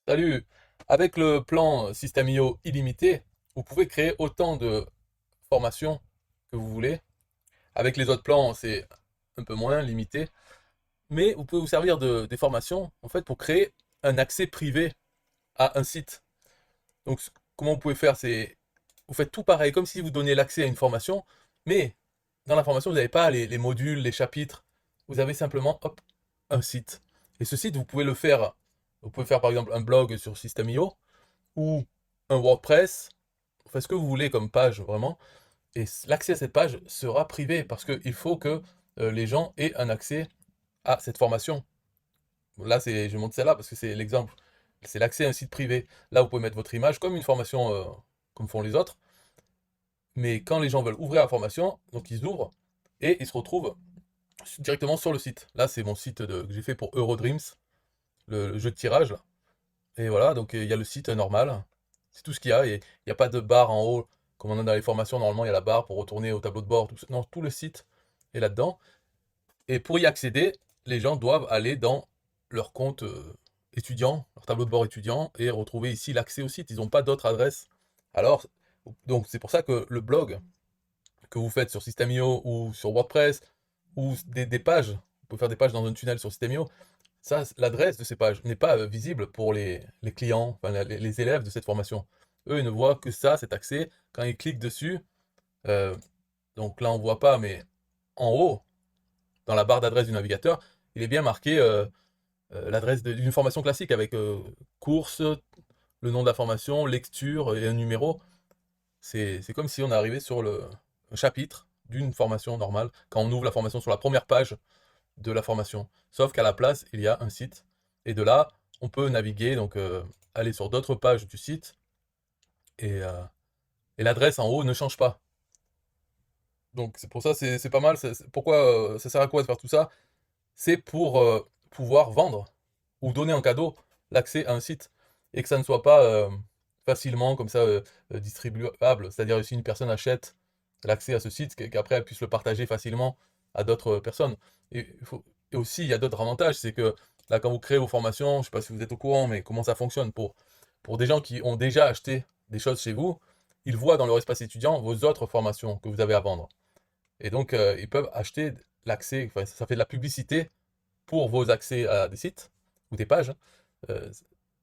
Salut! Avec le plan System.io illimité, vous pouvez créer autant de formations que vous voulez. Avec les autres plans, c'est un peu moins limité, mais vous pouvez vous servir des formations en fait pour créer un accès privé à un site. Donc, comment vous pouvez faire, c'est vous faites tout pareil, comme si vous donniez l'accès à une formation, mais dans la formation, vous n'avez pas les modules, les chapitres. Vous avez simplement, hop, un site. Et ce site, vous pouvez faire par exemple un blog sur System.io ou un WordPress, faites ce que vous voulez comme page vraiment, et l'accès à cette page sera privé parce qu'il faut que les gens aient un accès à cette formation. Là, je montre celle-là parce que c'est l'exemple. C'est l'accès à un site privé. Là, vous pouvez mettre votre image comme une formation comme font les autres, mais quand les gens veulent ouvrir la formation, donc ils ouvrent et ils se retrouvent directement sur le site. Là, c'est mon site que j'ai fait pour Eurodreams, le jeu de tirage, là. Et voilà, donc il y a le site normal, c'est tout ce qu'il y a, et il n'y a pas de barre en haut, comme on a dans les formations, normalement il y a la barre pour retourner au tableau de bord, tout ça. Non, tout le site est là-dedans, et pour y accéder, les gens doivent aller dans leur compte étudiant, leur tableau de bord étudiant, et retrouver ici l'accès au site, ils n'ont pas d'autre adresse. Alors, donc c'est pour ça que le blog que vous faites sur System.io ou sur WordPress, ou des pages, vous pouvez faire des pages dans un tunnel sur System.io, ça, l'adresse de ces pages n'est pas visible pour les clients, enfin, les élèves de cette formation. Eux, ils ne voient que ça, cet accès. Quand ils cliquent dessus, euh, donc là, on ne voit pas, mais en haut, dans la barre d'adresse du navigateur, il est bien marqué l'adresse d'une formation classique avec course, le nom de la formation, lecture et un numéro. C'est comme si on arrivait sur un chapitre d'une formation normale, quand on ouvre la formation sur la première page de la formation. Sauf qu'à la place, il y a un site. Et de là, on peut naviguer, donc aller sur d'autres pages du site, et, euh, et l'adresse en haut ne change pas. Donc c'est pour ça, c'est pas mal. Pourquoi ça sert à quoi de faire tout ça? C'est pour pouvoir vendre ou donner en cadeau l'accès à un site. Et que ça ne soit pas facilement comme ça distribuable. C'est-à-dire si une personne achète l'accès à ce site, qu'après elle puisse le partager facilement à d'autres personnes. Et, et aussi, il y a d'autres avantages, c'est que là, quand vous créez vos formations, je ne sais pas si vous êtes au courant, mais comment ça fonctionne pour des gens qui ont déjà acheté des choses chez vous, ils voient dans leur espace étudiant vos autres formations que vous avez à vendre. Et donc, ils peuvent acheter l'accès, enfin, ça fait de la publicité pour vos accès à des sites ou des pages. Euh,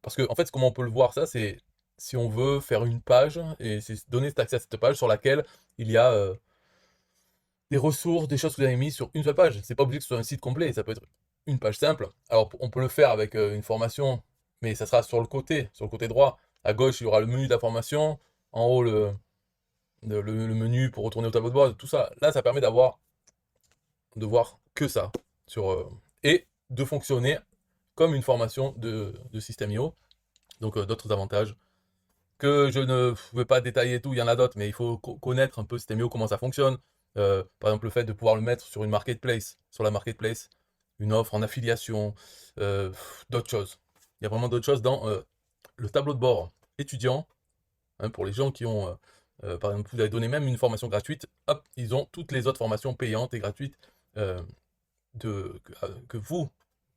parce que, en fait, comment on peut le voir ça, c'est si on veut faire une page et c'est donner cet accès à cette page sur laquelle il y a des ressources, des choses que vous avez mises sur une seule page. C'est pas obligé que ce soit un site complet, ça peut être une page simple. Alors, on peut le faire avec une formation, mais ça sera sur le côté droit. À gauche, il y aura le menu de la formation. En haut, le menu pour retourner au tableau de bord, tout ça. Là, ça permet de voir que ça et de fonctionner comme une formation de System.io. Donc d'autres avantages que je ne vais pas détailler tout, il y en a d'autres, mais il faut connaître un peu System.io, comment ça fonctionne. Par exemple, le fait de pouvoir le mettre sur une marketplace, sur la marketplace, une offre en affiliation, d'autres choses. Il y a vraiment d'autres choses dans le tableau de bord étudiant, hein, pour les gens qui ont, par exemple, vous avez donné même une formation gratuite, hop, ils ont toutes les autres formations payantes et gratuites euh, que vous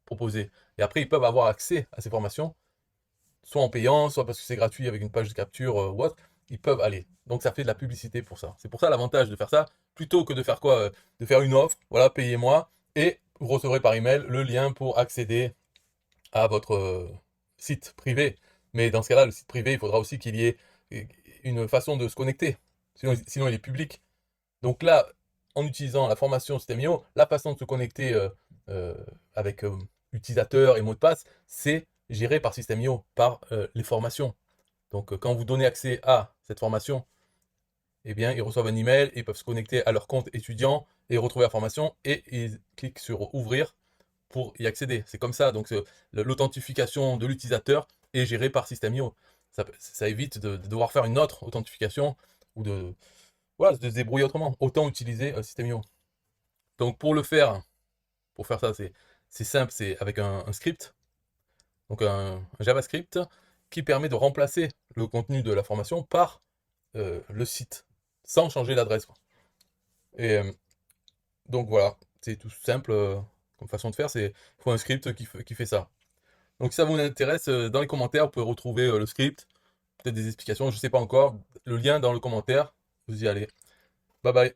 proposez. Et après, ils peuvent avoir accès à ces formations, soit en payant, soit parce que c'est gratuit avec une page de capture ou autre. Ils peuvent aller. Donc ça fait de la publicité pour ça. C'est pour ça l'avantage de faire ça, plutôt que de faire quoi? De faire une offre, voilà, payez-moi, et vous recevrez par email le lien pour accéder à votre site privé. Mais dans ce cas-là, le site privé, il faudra aussi qu'il y ait une façon de se connecter. Sinon il est public. Donc là, en utilisant la formation System.io, la façon de se connecter euh, avec utilisateur et mot de passe, c'est géré par System.io, par les formations. Donc quand vous donnez accès à cette formation, eh bien, ils reçoivent un email, ils peuvent se connecter à leur compte étudiant et retrouver la formation, et ils cliquent sur ouvrir pour y accéder. C'est comme ça. Donc l'authentification de l'utilisateur est gérée par System.io. Ça évite de devoir faire une autre authentification ou voilà, de se débrouiller autrement. Autant utiliser System.io. Donc pour faire ça, c'est simple, c'est avec un script, donc un JavaScript qui permet de remplacer le contenu de la formation par le site, sans changer l'adresse. Et donc voilà, c'est tout simple comme façon de faire, il faut un script qui fait ça. Donc si ça vous intéresse, dans les commentaires, vous pouvez retrouver le script, peut-être des explications, je ne sais pas encore. Le lien dans le commentaire, vous y allez. Bye bye.